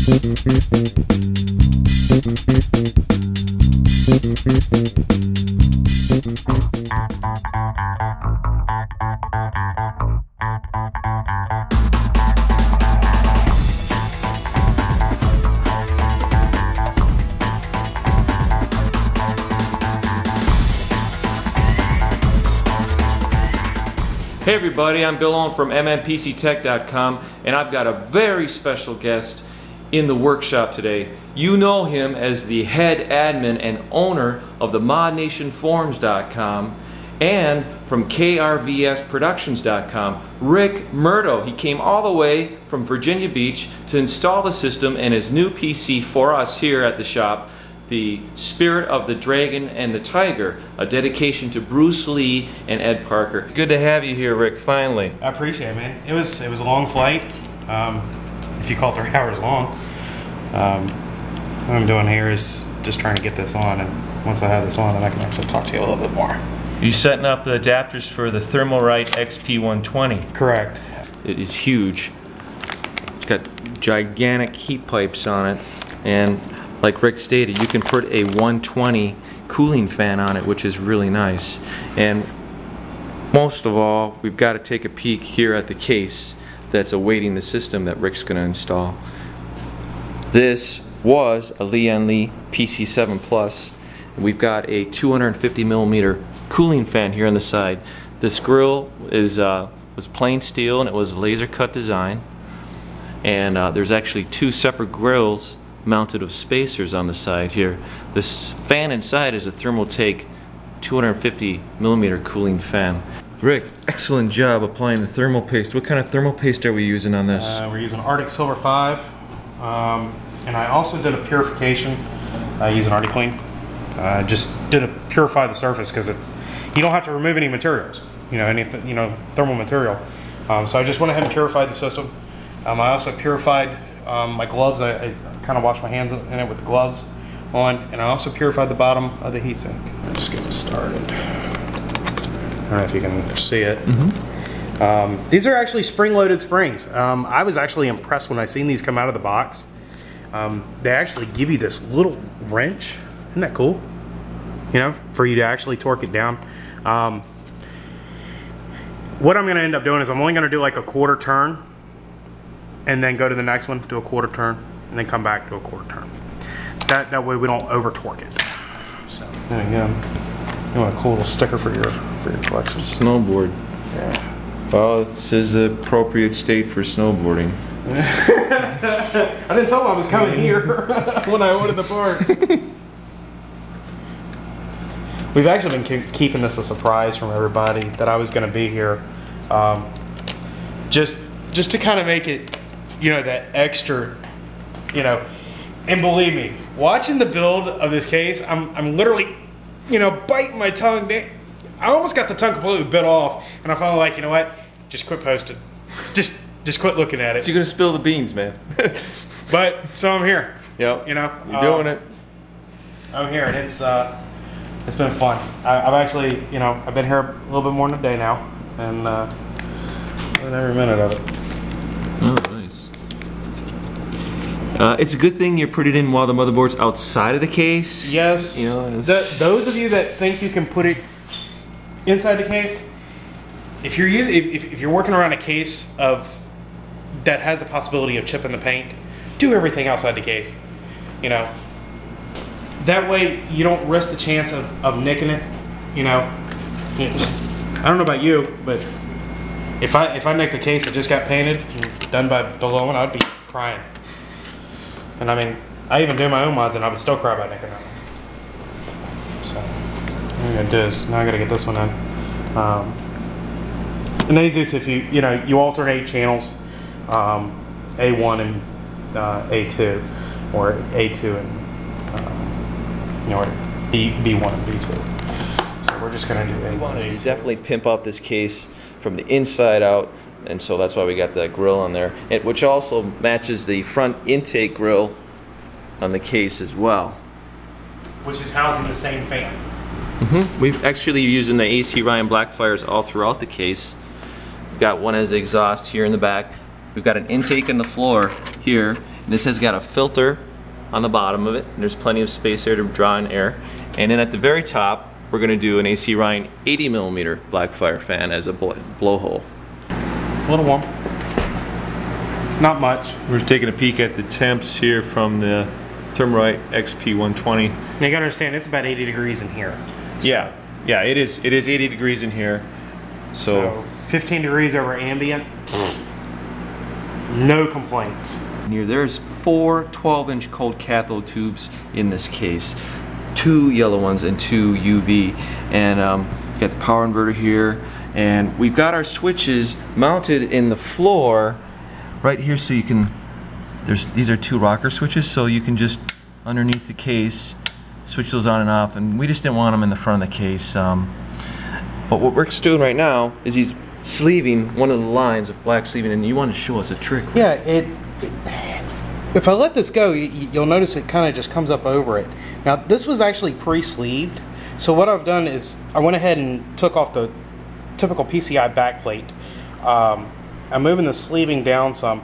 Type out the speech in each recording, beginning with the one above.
Hey everybody, I'm Bill Owen from Mnpctech.com, and I've got a very special guest in the workshop today. You know him as the head admin and owner of the ModNationForums.com and from KRVSProductions.com, Ric Mirto. He came all the way from Virginia Beach to install the system and his new PC for us here at the shop, the Spirit of the Dragon and the Tiger, a dedication to Bruce Lee and Ed Parker. Good to have you here, Rick, finally. I appreciate it, man. It was a long flight, if you call it 3 hours long. What I'm doing here is just trying to get this on, and once I have this on, then I can actually talk to you a little bit more. You setting up the adapters for the Thermalright XP120. Correct. It is huge. It's got gigantic heat pipes on it, and like Rick stated, you can put a 120 cooling fan on it, which is really nice. And most of all, we've got to take a peek here at the case that's awaiting the system that Rick's going to install. This was a Lee & Lee PC7 Plus. We've got a 250mm cooling fan here on the side. This grill was plain steel and it was laser cut design. And there's actually 2 separate grills mounted of spacers on the side here. This fan inside is a Thermaltake 250mm cooling fan. Rick, excellent job applying the thermal paste. What kind of thermal paste are we using on this? We're using Arctic Silver 5, and I also did a purification using ArcticClean. Just did a purify the surface because you don't have to remove any materials, any thermal material. So I just went ahead and purified the system. I also purified my gloves. I kind of washed my hands in it with the gloves on, and I also purified the bottom of the heatsink. I'll just get this started. I don't know if you can see it. Mm-hmm. These are actually spring-loaded springs. I was actually impressed when I seen these come out of the box. They actually give you this little wrench. Isn't that cool? For you to actually torque it down. What I'm going to end up doing is I'm only going to do like a quarter turn, and then go to the next one, do a quarter turn, and then come back to a quarter turn. That way we don't over torque it. So there you go. You want a cool little sticker for your collection. Snowboard. Yeah. Well, this is the appropriate state for snowboarding. I didn't tell them I was coming here when I ordered the parts. We've actually been keeping this a surprise from everybody that I was going to be here, just to kind of make it, that extra, and believe me, watching the build of this case, I'm literally, biting my tongue. I almost got the tongue completely bit off, and I finally like, you know what, just quit posting, just quit looking at it. So you're gonna spill the beans, man. But so I'm here. Yep. You're doing it. I'm here, and it's been fun. I've actually, I've been here a little bit more than a day now, and loving every minute of it. Oh, nice. It's a good thing you put it in while the motherboard's outside of the case. Yes. Those of you that think you can put it inside the case, if you're working around a case that has the possibility of chipping the paint, do everything outside the case. That way you don't risk the chance of nicking it. I don't know about you, but if I nicked a case that just got painted and done by Bill Owen, I'd be crying. And I mean, I even do my own mods and I would still cry about nicking them. So what I'm gonna do is now I gotta get this one in. And these is if you alternate channels, A1 and A2, or A2 and or B1 and B2. So we're just going to do A1 and A2. Definitely pimp out this case from the inside out, and so that's why we got that grill on there, which also matches the front intake grill on the case as well. Which is housing the same fan. Mm-hmm. We've actually using the AC Ryan Blackfires all throughout the case. We've got one as exhaust here in the back. We've got an intake in the floor here, This has got a filter on the bottom of it, and there's plenty of space there to draw in air. And then at the very top, we're going to do an AC Ryan 80mm Blackfire fan as a blowhole. A little warm. Not much. We're just taking a peek at the temps here from the Thermalright XP120. Now you gotta understand, it's about 80 degrees in here. So, yeah, it is 80 degrees in here. So 15 degrees over ambient. No complaints. Here, there's 4 12-inch cold cathode tubes in this case. 2 yellow ones and 2 UV. And we got the power inverter here. And we've got our switches mounted in the floor right here, so you can, these are 2 rocker switches, so you can just underneath the case switch those on and off, and we just didn't want them in the front of the case. But what Ric's doing right now is he's sleeving one of the lines of black sleeving, and you want to show us a trick. Yeah, if I let this go, you'll notice it kind of just comes up over it. Now this was actually pre-sleeved, so what I've done is I went ahead and took off the typical PCI backplate. I'm moving the sleeving down some,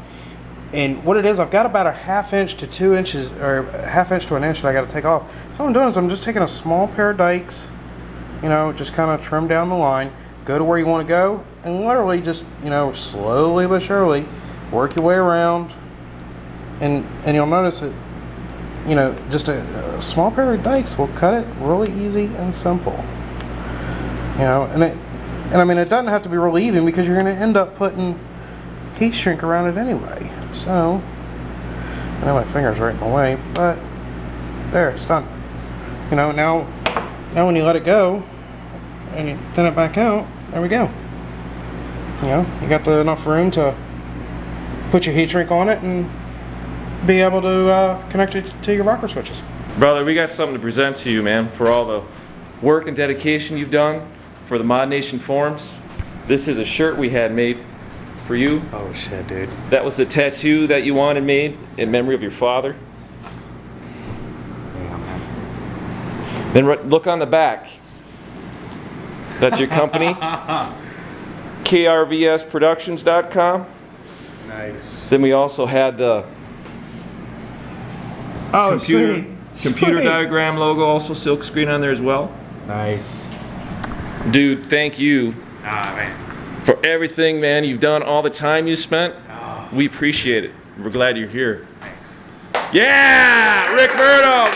and what it is, I've got about a 1/2 inch to 2 inches, or a 1/2 inch to 1 inch that I got to take off. So what I'm doing is I'm just taking a small pair of dikes, you know, just kind of trim down the line, go to where you want to go, and literally just, you know, slowly but surely work your way around, and you'll notice that, you know, just a small pair of dikes will cut it really easy and simple. You know, and I mean, it doesn't have to be really even, because you're going to end up putting heat shrink around it anyway. So, I know my finger's right in the way, but there, it's done. You know, now when you let it go and you thin it back out, there we go. You know, you got enough room to put your heat shrink on it and be able to connect it to your rocker switches. Brother, we got something to present to you, man, for all the work and dedication you've done for the Mod Nation forums. This is a shirt we had made for you. Oh shit, dude. That was the tattoo that you wanted made in memory of your father. Yeah, man. Then look on the back. That's your company. krvsproductions.com. Nice. Then we also had the computer diagram logo, also silk screen on there as well. Nice. Dude, thank you. Man. For everything, man, you've done, all the time you spent. Oh. We appreciate it. We're glad you're here. Thanks. Yeah! Ric Mirto!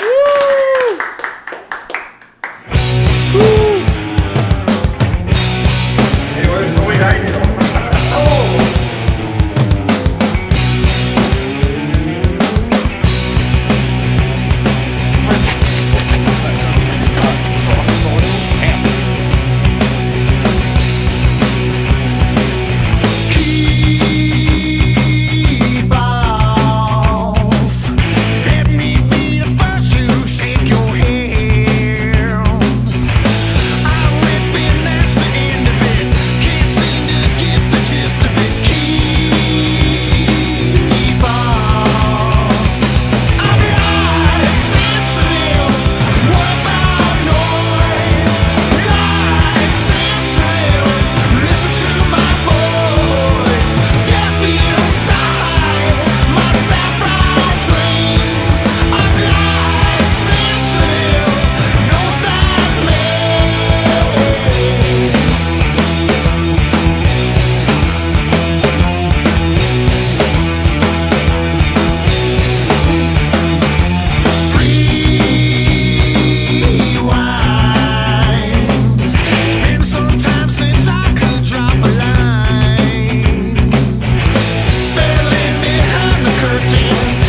Woo! Woo! Curtain